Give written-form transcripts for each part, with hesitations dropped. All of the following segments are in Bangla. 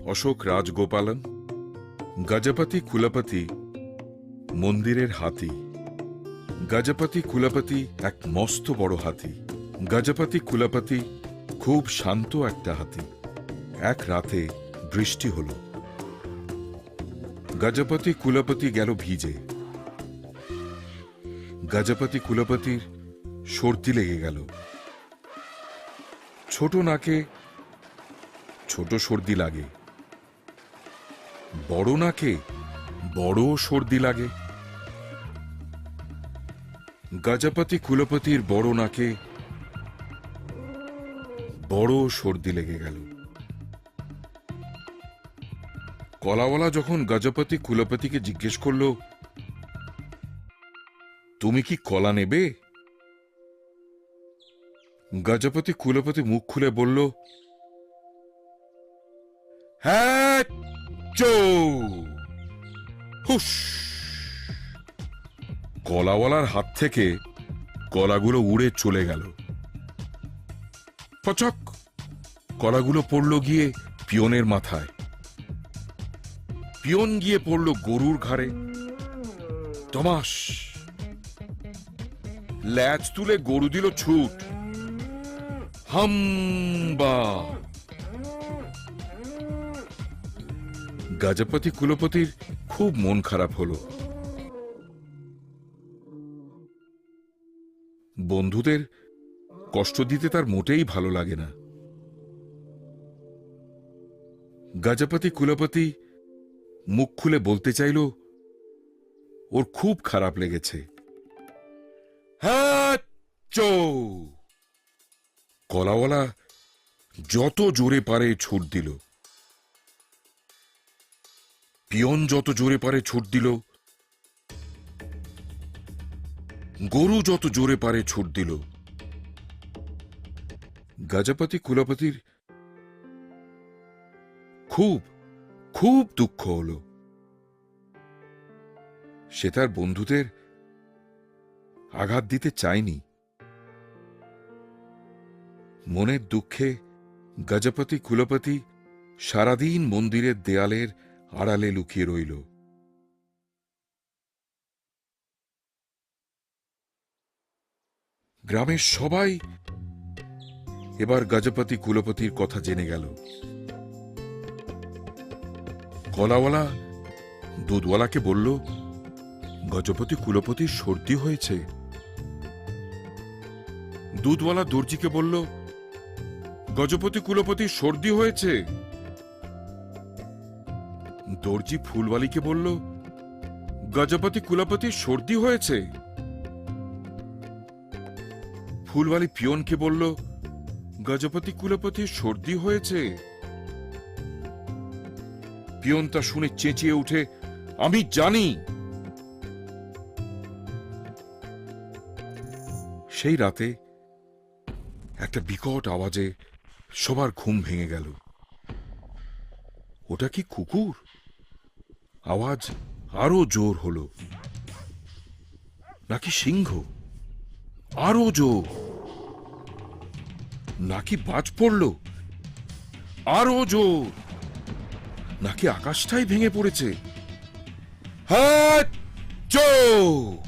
অশোক রাজগোপালন, গজপতি কুলপতি মন্দিরের হাতি। গজপতি কুলপতি এক মস্ত বড় হাতি। গজপতি কুলপতি খুব শান্ত একটা হাতি। এক রাতে বৃষ্টি হল। গজপতি কুলপতি গেল ভিজে। গজপতি কুলপতির সর্দি লেগে গেল। ছোট নাকে ছোট সর্দি লাগে, বড় নাকে বড় সর্দি লাগে। গজপতি কুলপতির বড় নাকে বড় সর্দি লেগে গেল। কলাওয়ালা যখন গজপতি কুলপতিকে জিজ্ঞেস করল, তুমি কি কলা নেবে? গজপতি কুলপতি মুখ খুলে বলল, হ্যাঁ চো। হুস! কলাওয়ালার হাত থেকে কলাগুলো উড়ে চলে গেল। পচক! কলাগুলো পড়ল গিয়ে পিয়নের মাথায়। পিয়ন গিয়ে পড়ল গরুর ঘাড়ে। তমাস! ল্যাজ তুলে গরু দিল ছুট। হাম্বা! গজপতি কুলপতির খুব মন খারাপ হল। বন্ধুদের কষ্ট দিতে তার মোটেই ভালো লাগে না। গজপতি কুলপতি মুখ খুলে বলতে চাইল, ওর খুব খারাপ লেগেছে। হ্যাঁ চো! কলাওয়ালা যত জোরে পারে ছুট দিল। পিয়ন যত জোরে পারে ছুট দিল। গরু যত জোরে পারে ছুট দিল। গজপতি কুলপতির খুব খুব দুঃখ হল। সে তার বন্ধুদের আঘাত দিতে চায়নি। মনের দুঃখে গজপতি কুলপতি সারাদিন মন্দিরের দেয়ালের আড়ালে লুকিয়ে রইল। গ্রামের সবাই এবার গজপতি কুলপতির কথা জেনে গেল। কলাওয়ালা দুধওয়ালাকে বলল, গজপতি কুলপতির সর্দি হয়েছে। দুধওয়ালা দর্জিকে বলল, গজপতি কুলপতির সর্দি হয়েছে। দর্জি ফুলওয়ালিকে বলল, গজপতি কুলপতির সর্দি হয়েছে। ফুলওয়ালি পিয়নকে বলল, গজপতি কুলপতির সর্দি হয়েছে। পিয়ন তা শুনে চেঁচিয়ে উঠে, আমি জানি। সেই রাতে একটা বিকট আওয়াজে সবার ঘুম ভেঙে গেল। ওটা কি কুকুর? আওয়াজ আরো জোর হলো। নাকি সিংহ? আরো জোর। নাকি বাজ পড়ল? আরো জোর। নাকি আকাশটাই ভেঙে পড়েছে? হাত চো!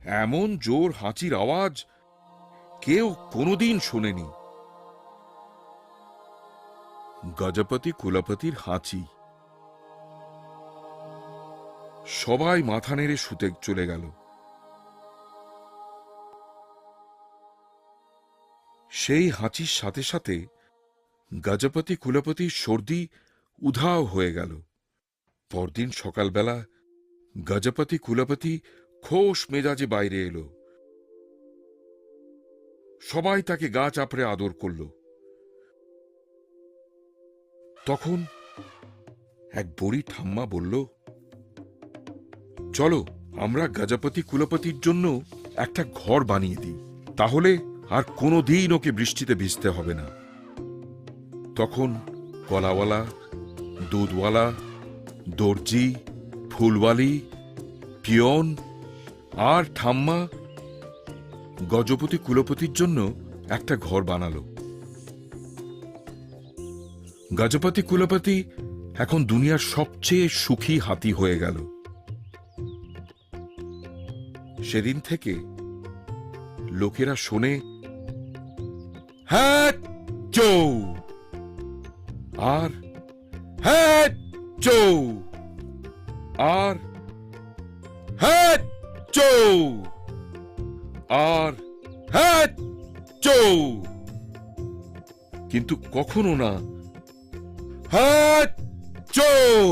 এমন জোর হাঁচির আওয়াজ কেউ কোনোদিন শোনেনি। গজপতি কুলপতির হাঁচি। সবাই মাথা নেড়ে শুতে চলে গেল। সেই হাঁচির সাথে সাথে গজপতি কুলপতির সর্দি উধাও হয়ে গেল। পরদিন সকালবেলা গজপতি কুলপতি খোশ মেজাজে বাইরে এলো। সবাই তাকে গা চাপড়ে আদর করল। তখন এক বুড়ি ঠাম্মা বলল, চলো আমরা গজপতি কুলপতির জন্য একটা ঘর বানিয়ে দিই, তাহলে আর কোনোদিন ওকে বৃষ্টিতে ভিজতে হবে না। তখন কলাওয়ালা, দুধওয়ালা, দর্জি, ফুলওয়ালি, পিয়ন আর ঠাম্মা গজপতি কুলপতির জন্য একটা ঘর বানালো। গজপতি কুলপতি এখন দুনিয়ার সবচেয়ে সুখী হাতি হয়ে গেল। সেদিন থেকে লোকেরা শোনে হ্যাট চৌ আর হ্যাট চৌ আর হ্যাট চৌ আর হ্যাট চৌ, কিন্তু কখনো না হ্যাট চৌ।